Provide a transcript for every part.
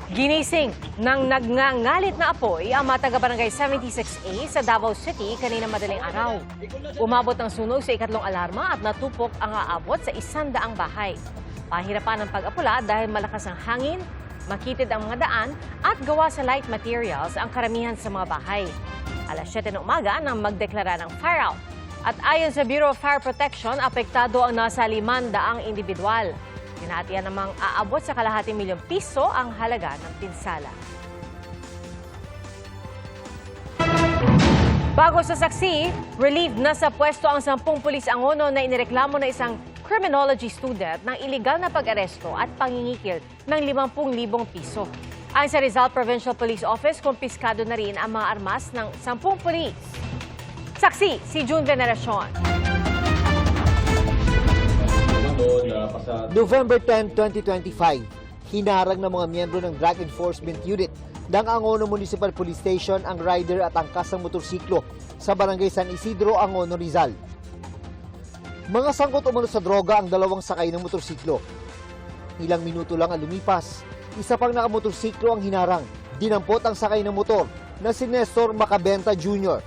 Ginising ng nagngangalit na apoy ang mga taga-barangay 76A sa Davao City kanina madaling araw. Umabot ang sunog sa ikatlong alarma at natupok ang aabot sa 100 bahay. Pahirapan ang pag-apula dahil malakas ang hangin, makitid ang mga daan at gawa sa light materials ang karamihan sa mga bahay. Alas 7 ng umaga nang magdeklara ng fire out. At ayon sa Bureau of Fire Protection, apektado ang nasa 500 individual. Tinatiyan namang aabot sa kalahating milyong piso ang halaga ng pinsala. Bago sa saksi, relieved na sa pwesto ang 10 pulis Angono na inireklamo na isang criminology student ng iligal na pag-aresto at pangingikil ng 50,000 piso. Ayon sa Rizal Provincial Police Office, kumpiskado na rin ang mga armas ng 10 pulis. Saksi, si June Veneracion. November 10, 2025, hinarang ng mga miyembro ng Drug Enforcement Unit ng Angono Municipal Police Station ang rider at angkas ng motorsiklo sa Barangay San Isidro, Angono, Rizal. Mga sangkot umano sa droga ang dalawang sakay ng motorsiklo. Ilang minuto lang ang lumipas, isa pang nakamotorsiklo ang hinarang. Dinampot ang sakay ng motor na si Nestor Macabenta Jr.,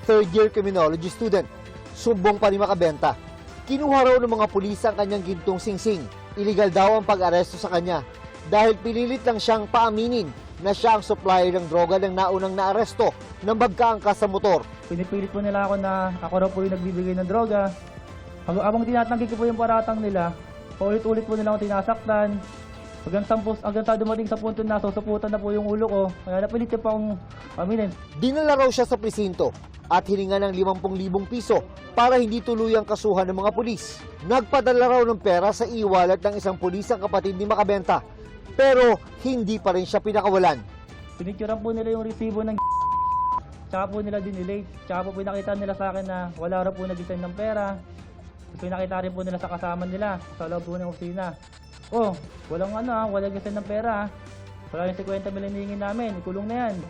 third-year criminology student. Sumbong pa ni Macabenta. Kinuha raw ng mga pulis ang kanyang gintong singsing. Iligal daw ang pag-aresto sa kanya dahil pinilit lang siyang paaminin na siya ang supplier ng droga ng naunang naaresto ng magkaangkas sa motor. Pinipilit po nila ako na ako raw po yung nagbibigay ng droga. Habang tinatanggi ko po yung paratang nila, paulit-ulit po nila akong tinasaktan. Hanggang sa dumating sa punto na susuputan na po yung ulo ko, kaya napilit niya pa akong aminin. Dinala raw siya sa presinto at hininga ng 50,000 piso para hindi tuluyang kasuhan ng mga pulis. Nagpadala raw ng pera sa e-wallet ng isang pulis ang kapatid ni Macabenta, pero hindi pa rin siya pinakawalan. Pinicturean po nila yung resibo ng tsaka po nila dinelay, tsaka po pinakita nila sa akin na wala raw po nag-send ng pera. Pinakita rin po nila sa kasama nila sa loob po ng opisina. Oh, walang nag-send ng pera. Wala yung 50 million hingin namin, ikulong na yan.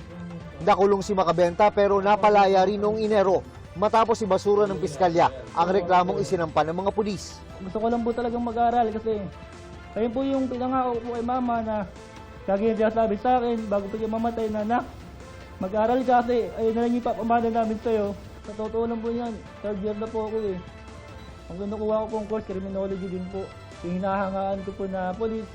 Nakulong si Macabenta pero napalaya rin noong Enero matapos ibasura ng piskalya ang reklamong isinampan ng mga pulis. Gusto ko lang po talagang mag-aral kasi ayun po yung pinangako po kay mama na lagi niya sabi sa akin bago po siya mamatay na mag-aral ka kasi ayun na lang yung papamana namin sa'yo. Sa totoo lang po yan, third year na po ako eh. Ang kinukuha ko pong course, criminology din po. Yung hinahangaan ko po na polis,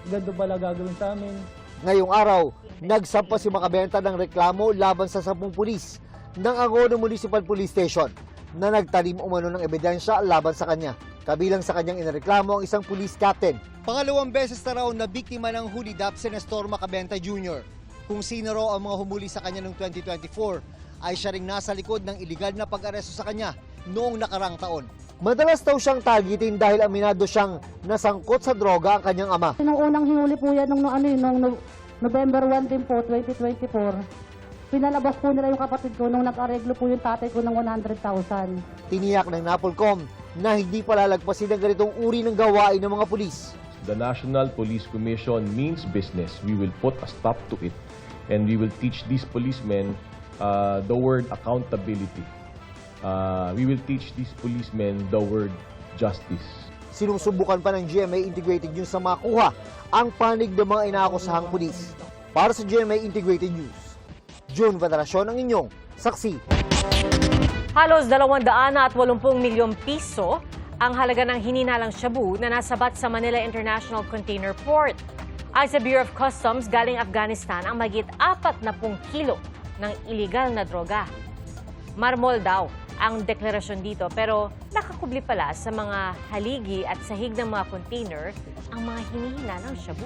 ganito pala gagawin sa amin. Ngayong araw, nagsampa si Macabenta ng reklamo laban sa 10 pulis ng Angono Municipal Police Station na nagtalim umano ng ebidensya laban sa kanya. Kabilang sa kanyang inireklamo ang isang police captain. Pangalawang beses na raw na biktima ng hulidap si Nestor Macabenta Jr. Kung sino raw ang mga humuli sa kanya noong 2024 ay siya ring nasa likod ng iligal na pag-aresto sa kanya noong nakarang taon. Madalas daw siyang targetin dahil aminado siyang nasangkot sa droga ang kanyang ama. Nung unang hinuli po yan, nung November 1 din po, 2024, pinalabas po nila yung kapatid ko nung nag-areglo po yung tatay ko ng 100,000. Tiniyak ng NAPOLCOM na hindi palalagpasin ang ganitong uri ng gawain ng mga pulis. The National Police Commission means business. We will put a stop to it and we will teach these policemen the word accountability. We will teach these policemen the word justice. Sinusubukan pa ng GMA Integrated News na makuha ang panig ng mga inaakusahang pulis. Para sa GMA Integrated News, June Veneracion ang inyong saksi. Halos 280 milyong piso ang halaga ng hininalang shabu na nasabat sa Manila International Container Port. Ay sa Bureau of Customs, galing Afghanistan ang mahigit 40 kilo ng iligal na droga. Marmol daw ang deklarasyon dito pero nakakubli pala sa mga haligi at sahig ng mga container ang mga hinihinalang shabu.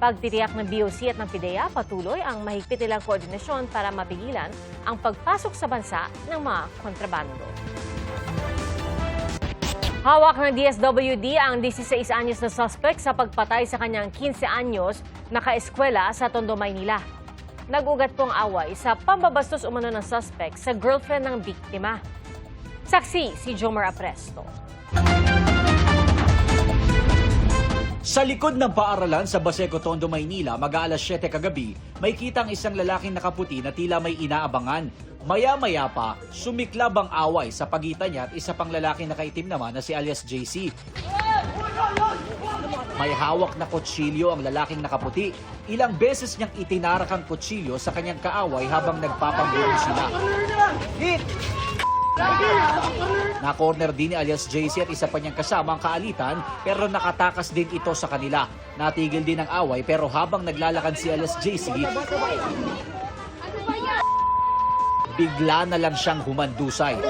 Pagtitiyak ng BOC at ng PIDEA, patuloy ang mahigpit nilang koordinasyon para mapigilan ang pagpasok sa bansa ng mga kontrabando. Hawak ng DSWD ang 16 anyos na suspect sa pagpatay sa kanyang 15 anyos na kaeskwela sa Tondo, Maynila. Nag-ugat pong away sa pambabastos umano ng suspect sa girlfriend ng biktima. Saksi si Jomar Apresto. Sa likod ng paaralan sa Baseco, Tondo, Maynila, mag-aalas 7 kagabi, may kitang isang lalaking nakaputi na tila may inaabangan. Maya-maya pa, sumiklab ang away sa pagitan niya at isa pang lalaking nakaitim naman na si alias JC. May hawak na kutsilyo ang lalaking nakaputi. Ilang beses niyang itinarak ang kutsilyo sa kanyang kaaway habang nagpapambuo sila. Hit! Na-corner din ni alias JC at isa pa niyang kasama ang kaalitan pero nakatakas din ito sa kanila. Natigil din ang away pero habang naglalakad si alias JC, bigla na lang siyang humandusay.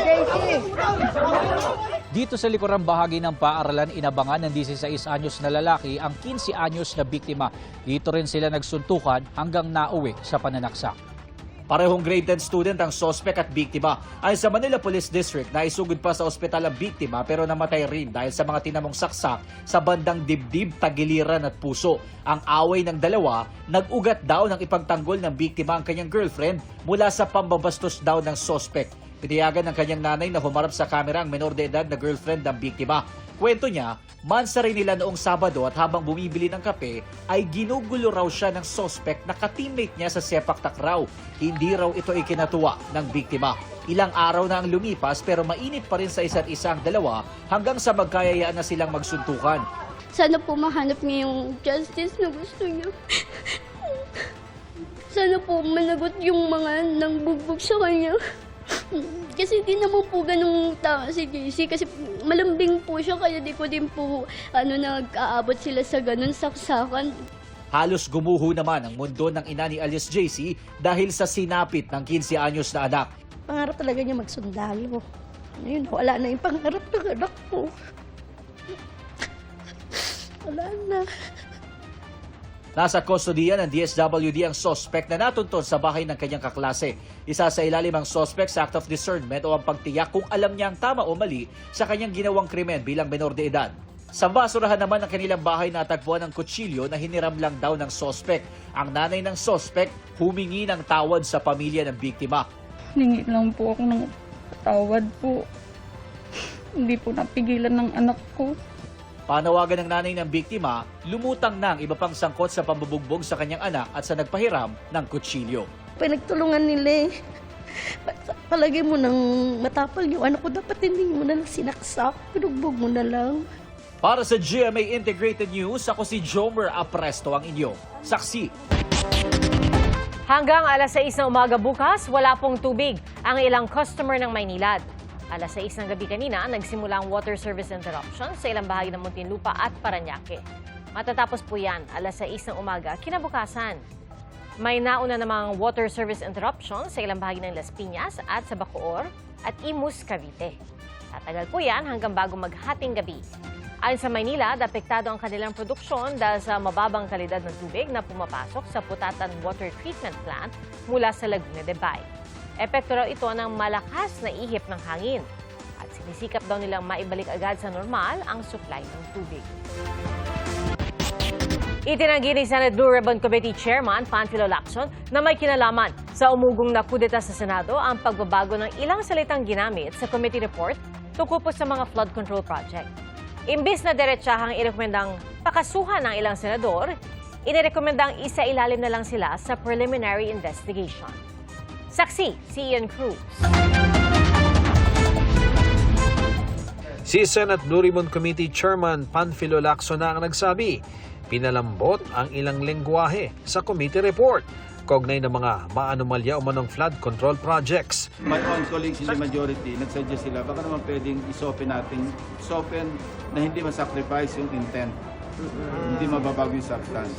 Dito sa likurang bahagi ng paaralan, inabangan ng 16 anyos na lalaki ang 15 anyos na biktima. Dito rin sila nagsuntukan hanggang nauwi sa pananaksak. Parehong grade 10 student ang sospek at biktima. Ayon sa Manila Police District, naisugod pa sa ospital ang biktima pero namatay rin dahil sa mga tinamong saksak sa bandang dibdib, tagiliran at puso. Ang away ng dalawa, nag-ugat daw ng ipagtanggol ng biktima ang kanyang girlfriend mula sa pambabastos daw ng sospek. Pinayagan ng kanyang nanay na humarap sa kamera ang menor de edad na girlfriend ng biktima. Kwento niya, mansa rin nila noong Sabado at habang bumibili ng kape ay ginugulo raw siya ng sospek na ka-teammate niya sa sepak takraw. Hindi raw ito ikinatuwa ng biktima. Ilang araw na ang lumipas pero mainit pa rin sa isa't isa ang dalawa hanggang sa magkayayaan na silang magsuntukan. Sana po mahanap niya yung justice na gusto niya. Sana po managot yung mga nangbugbog sa kanya. Kasi di naman po ganung tao si JC kasi malambing po siya kaya di ko din po nag-aabot sila sa ganun saksakan. Halos gumuho naman ang mundo ng ina ni alias JC dahil sa sinapit ng 15 anyos na anak. Pangarap talaga niya magsundalo. Ngayon, wala na yung pangarap ng anak ko. Wala na. Nasa kustodiya ng DSWD ang sospek na natuntun sa bahay ng kanyang kaklase. Isa sa ilalim ang sospek sa act of discernment o ang pagtiyak kung alam niya ang tama o mali sa kanyang ginawang krimen bilang menor de edad. Sa basurahan naman ng kanilang bahay natagpuan ng kutsilyo na hiniram lang daw ng sospek. Ang nanay ng sospek humingi ng tawad sa pamilya ng biktima. Hingi lang po ako ng tawad po. Hindi po napigilan ng anak ko. Panawagan ng nanay ng biktima, lumutang na ang iba pang sangkot sa pambubugbog sa kanyang anak at sa nagpahiram ng kutsilyo. Pinagtulungan nila eh. Palagi mo nang matapal yung anak ko, dapat hindi mo na lang sinaksak. Pinugbog mo na lang. Para sa GMA Integrated News, ako si Jomer Apresto ang inyong saksi. Hanggang alas 6 ng umaga bukas, wala pong tubig ang ilang customer ng Maynilad. Alas 6 ng gabi kanina, nagsimula ang water service interruption sa ilang bahagi ng Muntinlupa at Parañaque. Matatapos po yan, alas 6 ng umaga, kinabukasan. May nauna namang water service interruption sa ilang bahagi ng Las Piñas at sa Bacoor at Imus, Cavite. Tatagal po yan hanggang bago maghating gabi. Ayon sa Maynila, apektado ang kanilang produksyon dahil sa mababang kalidad ng tubig na pumapasok sa Putatan Water Treatment Plant mula sa Laguna de Bay. Epekto raw ito ng malakas na ihip ng hangin at sinisikap daw nilang maibalik agad sa normal ang supply ng tubig. Itinanggi ni Senate Blue Ribbon Committee Chairman Panfilo Lacson na may kinalaman sa umugong na kudeta sa Senado ang pagbabago ng ilang salitang ginamit sa committee report tungkol po sa mga flood control project. Imbis na diretsahang irekomendang pakasuhan ng ilang senador, inirekomendang isa-ilalim na lang sila sa preliminary investigation. Saksi, si Ian Cruz. Si Senate Blue Ribbon Committee Chairman Panfilo Lacson na ang nagsabi, pinalambot ang ilang lengguwahe sa committee report kaugnay ng mga maanomalya o manong flood control projects. My own colleagues in the majority, nagsuggest sila, baka naman pwedeng isopen natin, na hindi masacrifice yung intent, hindi mababago yung substance.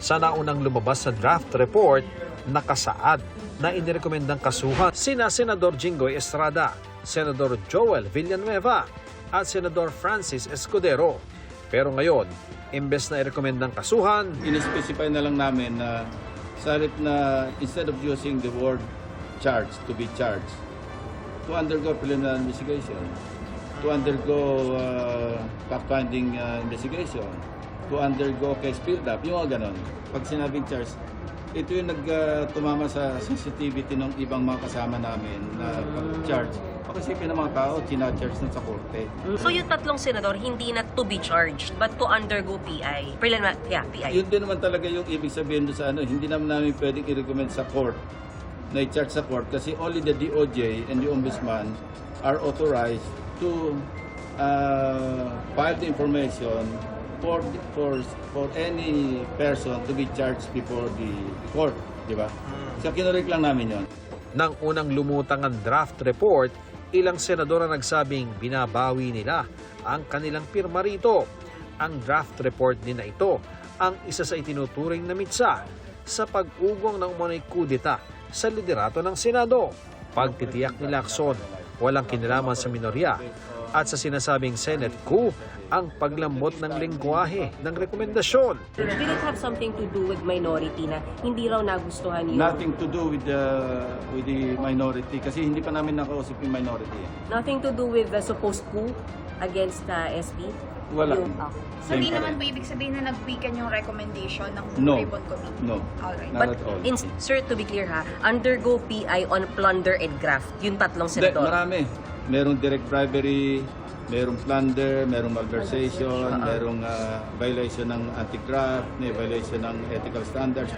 Sa naunang lumabas sa draft report, nakasaad na inirekomendang kasuhan sina Senador Jinggoy Estrada, Senador Joel Villanueva at Senador Francis Escudero. Pero ngayon, imbes na irekomendang kasuhan, In-specify na lang namin na sa halip na instead of using the word charged, to be charged, to undergo preliminary investigation, to undergo fact-finding investigation, to undergo case build-up, yung mga ganon. Pag sinabing charged, ito yung nagtumama sa sensitivity ng ibang mga kasama namin na pag-charge. Pakisipin ng mga tao, china-charge na sa korte. So yung tatlong senador, hindi na to be charged, but to undergo PI. PI. Yun din naman talaga yung ibig sabihin doon sa hindi naman namin pwedeng i-recommend sa court na i-charge sa court kasi only the DOJ and the Ombudsman are authorized to file the information for any person to be charged before the court, di ba? So kinurek lang namin yon. Nang unang lumutang ang draft report, ilang senador ang nagsabing binabawi nila ang kanilang pirma rito. Ang draft report din na ito ang isa sa itinuturing na mitsa sa pag-ugong ng umunay kudeta sa liderato ng Senado. Pagtitiyak ni Lacson, walang kinalaman sa minorya at sa sinasabing Senate coup ang paglambot ng lengguwahe ng rekomendasyon. Did it have something to do with minority na hindi raw nagustuhan yung... Nothing to do with the minority kasi hindi pa namin nakausap yung minority. Nothing to do with the supposed coup against SP? Wala. So, hindi naman po ibig sabihin na nag-weaken yung recommendation ng No. Ribbon Committee? No. Alright. Not But, at all. sir, to be clear ha, undergo PI on plunder and graft. Yung tatlong Hindi, senador. marami. Merong direct bribery, merong plunder, merong malversation, merong violation ng anti-graft, may violation ng ethical standards.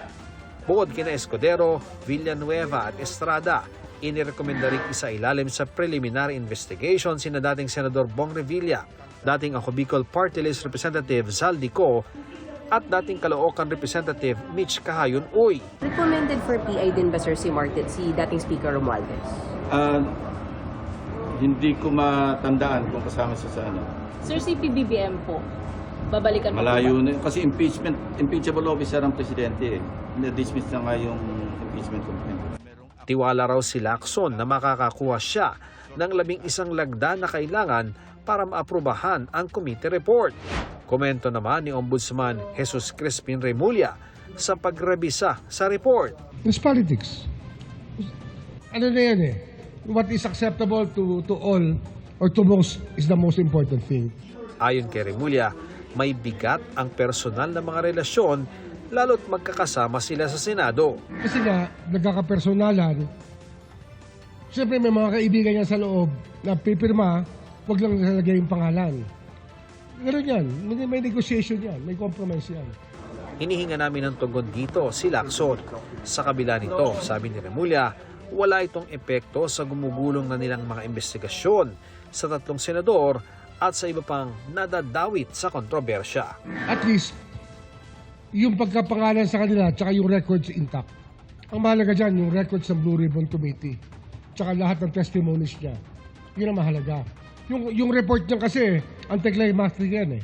Bukod kina Escudero, Villanueva at Estrada, inirekomenda rin isa ilalim sa preliminary investigation sina dating Senador Bong Revilla, dating ako Bicol Party List Representative Zaldico at dating Caloocan Representative Mitch Cahayon Uy. Recommended for PI din ba, sir, si dating Speaker Romualdez? Hindi ko matandaan kung kasama siya sa ano. Sir, si PBBM po, babalikan mo Malayo na kasi impeachable officer ang presidente eh. Na-dismiss na nga yung impeachment complaint. Tiwala raw si Lacson na makakakuha siya ng 11 lagda na kailangan para maaprubahan ang committee report. Komento naman ni Ombudsman Jesus Crispin Remulla sa pagrebisa sa report. It's politics. Ano na yan eh? What is acceptable to all or to most is the most important thing. Ayon kay Remulla, may bigat ang personal na mga relasyon lalo't magkakasama sila sa Senado. Kasi nga, nagkakapersonalan, siyempre may mga kaibigan niya sa loob na pipirma, huwag lang nalagay yung pangalan. Ganun yan. May negotiation yan. May compromise yan. Hinihinga namin ng tugon dito si Lacson. Sa kabila nito, sabi ni Remulla, wala itong epekto sa gumugulong na nilang mga investigasyon sa 3 senador at sa iba pang nadadawit sa kontrobersya. At least, yung pagkapangalan sa kanila at yung records intact. Ang mahalaga dyan, yung records ng Blue Ribbon Committee tsaka lahat ng testimonies niya. Yun ang mahalaga. Yung report niya kasi, anticlimactic yan eh.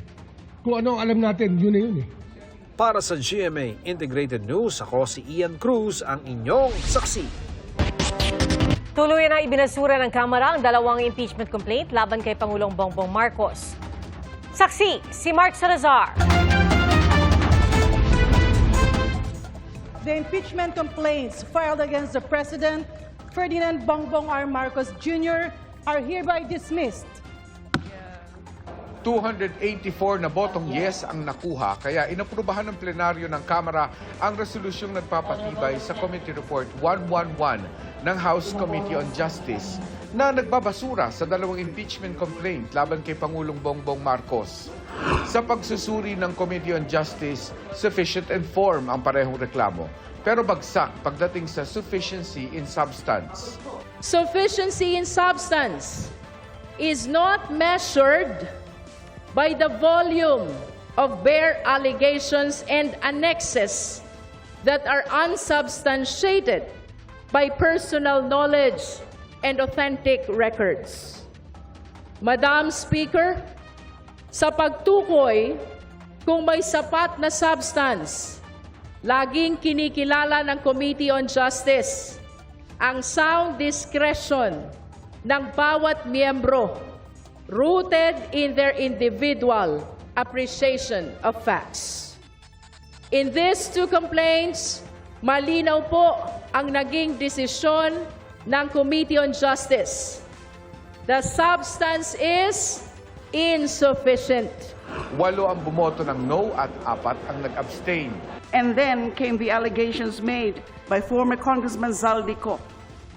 Kung ano alam natin, yun na yun eh. Para sa GMA Integrated News, ako si Ian Cruz, ang inyong saksi. Tuluyan na ibinasura ng Kamara ang 2 impeachment complaint laban kay Pangulong Bongbong Marcos. Saksi, si Mark Salazar. The impeachment complaints filed against the President, Ferdinand Bongbong R. Marcos Jr., are hereby dismissed. 284 na botong yes ang nakuha, kaya inaprubahan ng plenaryo ng Kamara ang resolusyong nagpapatibay sa Committee Report 111 ng House Committee on Justice na nagbabasura sa 2 impeachment complaint laban kay Pangulong Bongbong Marcos. Sa pagsusuri ng Committee on Justice, sufficient and form ang parehong reklamo, pero bagsak pagdating sa sufficiency in substance. Sufficiency in substance is not measured by the volume of bare allegations and annexes that are unsubstantiated by personal knowledge and authentic records. Madam Speaker, sa pagtukoy kung may sapat na substance, laging kinikilala ng Committee on Justice ang sound discretion ng bawat miyembro rooted in their individual appreciation of facts. In these 2 complaints, malinaw po ang naging desisyon ng Committee on Justice. The substance is insufficient. 8 ang bumoto ng no at 4 ang nag-abstain. And then came the allegations made by former Congressman Zaldico.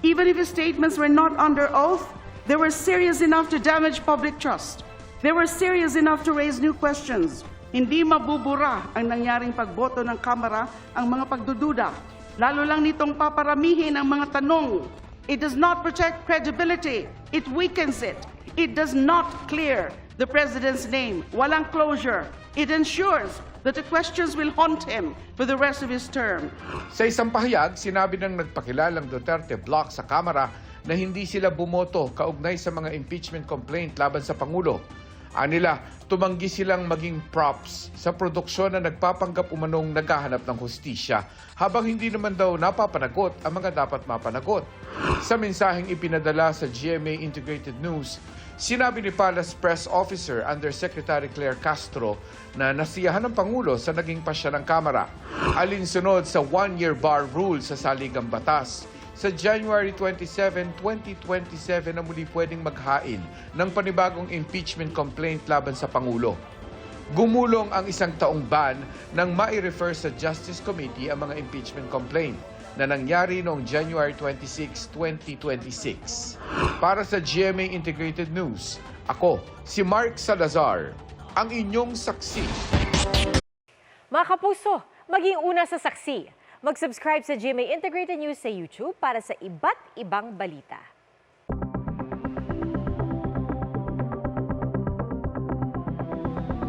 Even if his statements were not under oath, they were serious enough to damage public trust. They were serious enough to raise new questions. Hindi mabubura ang nangyaring pagboto ng Kamara ang mga pagdududa. Lalo lang nitong paparamihin ang mga tanong. It does not protect credibility. It weakens it. It does not clear the President's name. Walang closure. It ensures that the questions will haunt him for the rest of his term. Sa isang pahayag, sinabi ng nagpakilalang Duterte bloc sa Kamara na hindi sila bumoto kaugnay sa mga impeachment complaint laban sa Pangulo. Anila, tumanggi silang maging props sa produksyon na nagpapanggap umanong naghahanap ng hustisya habang hindi naman daw napapanagot ang mga dapat mapanagot. Sa mensaheng ipinadala sa GMA Integrated News, sinabi ni Palace Press Officer Undersecretary Claire Castro na nasiyahan ng Pangulo sa naging pasya ng Kamara. Alinsunod sa one-year bar rule sa Saligang Batas, sa January 27, 2027 na muli pwedeng maghain ng panibagong impeachment complaint laban sa Pangulo. Gumulong ang isang taong ban nang mai-refer sa Justice Committee ang mga impeachment complaint na nangyari noong January 26, 2026. Para sa GMA Integrated News, ako si Mark Salazar, ang inyong saksi. Mga kapuso, maging una sa saksi. Mag-subscribe sa GMA Integrated News sa YouTube para sa iba't ibang balita.